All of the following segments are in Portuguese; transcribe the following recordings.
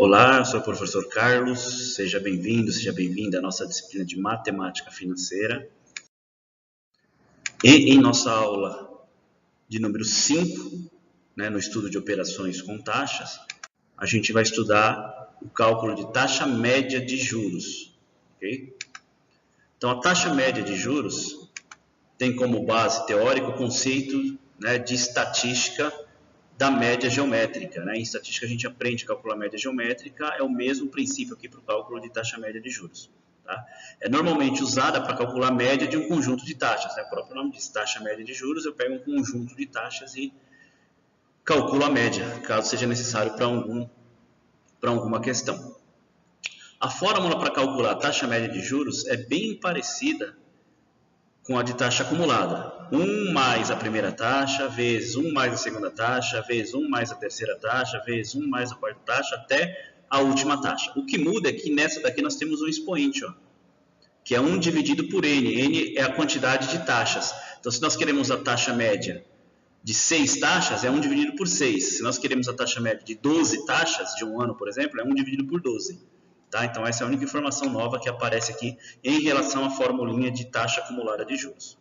Olá, eu sou o professor Carlos, seja bem-vindo, seja bem-vinda à nossa disciplina de Matemática Financeira. E em nossa aula de número 5, no estudo de operações com taxas, a gente vai estudar o cálculo de taxa média de juros. Okay? Então, a taxa média de juros tem como base teórica o conceito de estatística da média geométrica. Em estatística a gente aprende a calcular a média geométrica, é o mesmo princípio aqui para o cálculo de taxa média de juros. Tá? É normalmente usada para calcular a média de um conjunto de taxas. O próprio nome diz taxa média de juros, eu pego um conjunto de taxas e calculo a média, caso seja necessário para alguma questão. A fórmula para calcular a taxa média de juros é bem parecida com a de taxa acumulada. 1 mais a primeira taxa, vezes 1 mais a segunda taxa, vezes 1 mais a terceira taxa, vezes 1 mais a quarta taxa, até a última taxa. O que muda é que nessa daqui nós temos um expoente, que é 1 dividido por n. N é a quantidade de taxas. Então, se nós queremos a taxa média de 6 taxas, é 1 dividido por 6. Se nós queremos a taxa média de 12 taxas, de um ano, por exemplo, é 1 dividido por 12. Tá? Então, essa é a única informação nova que aparece aqui em relação à formulinha de taxa acumulada de juros.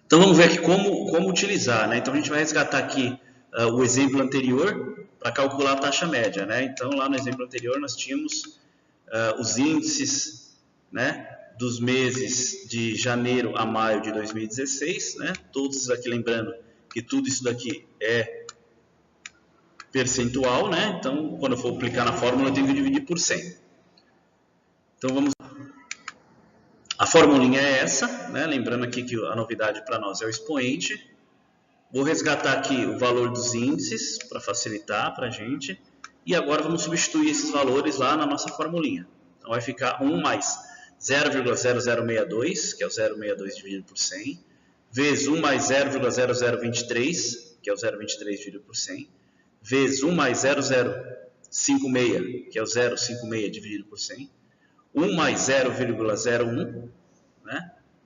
Então, vamos ver aqui como utilizar. Então, a gente vai resgatar aqui o exemplo anterior para calcular a taxa média. Então, lá no exemplo anterior, nós tínhamos os índices dos meses de janeiro a maio de 2016. Todos aqui lembrando que tudo isso daqui é percentual, então quando eu for aplicar na fórmula eu tenho que dividir por 100. Então vamos. A formulinha é essa, lembrando aqui que a novidade para nós é o expoente. Vou resgatar aqui o valor dos índices para facilitar para a gente. E agora vamos substituir esses valores lá na nossa formulinha. Então vai ficar 1 mais 0,0062, que é o 0,62 dividido por 100, vezes 1 mais 0,0023, que é o 0,23 dividido por 100, vezes 1 mais 0,056, que é o 0,56 dividido por 100, 1 mais 0,01,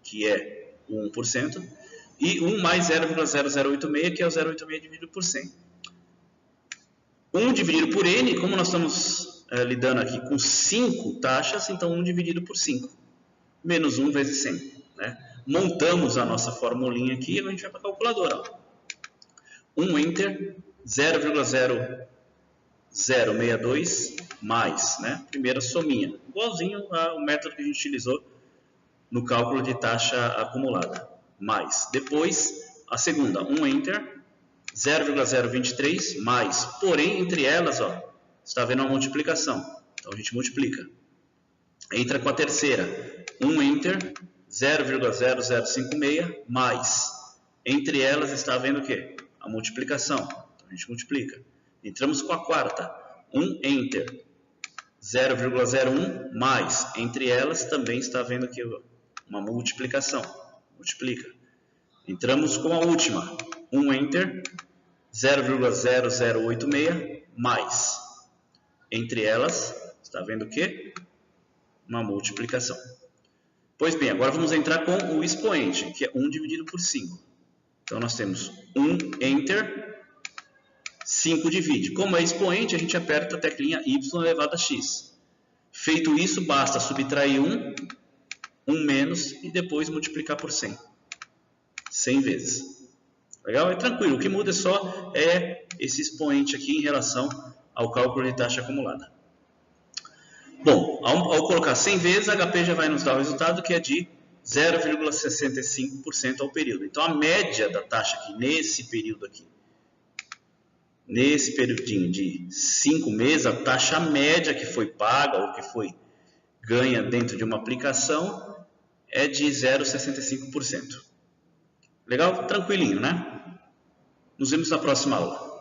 que é o 1%, e 1 mais 0,0086, que é o 0,86 dividido por 100. 1 dividido por n, como nós estamos lidando aqui com 5 taxas, então 1 dividido por 5, menos 1 vezes 100. Montamos a nossa formulinha aqui e a gente vai para a calculadora. 1 enter, 0,0062 mais, primeira sominha, igualzinho ao método que a gente utilizou no cálculo de taxa acumulada, mais. Depois, a segunda, 1 enter, 0,023 mais, porém, entre elas, está vendo uma multiplicação, então a gente multiplica. Entra com a terceira, 1 enter, 0,0056 mais, entre elas está vendo o quê? A multiplicação, então a gente multiplica. Entramos com a quarta, 1 enter, 0,01 mais, entre elas também está vendo aqui uma multiplicação, multiplica. Entramos com a última, 1 enter, 0,0086 mais, entre elas está vendo o quê? Uma multiplicação. Pois bem, agora vamos entrar com o expoente, que é 1 dividido por 5. Então nós temos 1 enter, 5 divide. Como é expoente, a gente aperta a teclinha y elevado a x. Feito isso, basta subtrair 1 menos e depois multiplicar por 100. 100 vezes. Legal? É tranquilo. O que muda só é esse expoente aqui em relação ao cálculo de taxa acumulada. Bom, ao colocar 100 vezes, a HP já vai nos dar o resultado que é de 0,65% ao período. Então, a média da taxa aqui, nesse período aqui, nesse período de 5 meses, a taxa média que foi paga ou que foi ganha dentro de uma aplicação é de 0,65%. Legal? Tranquilinho, Nos vemos na próxima aula.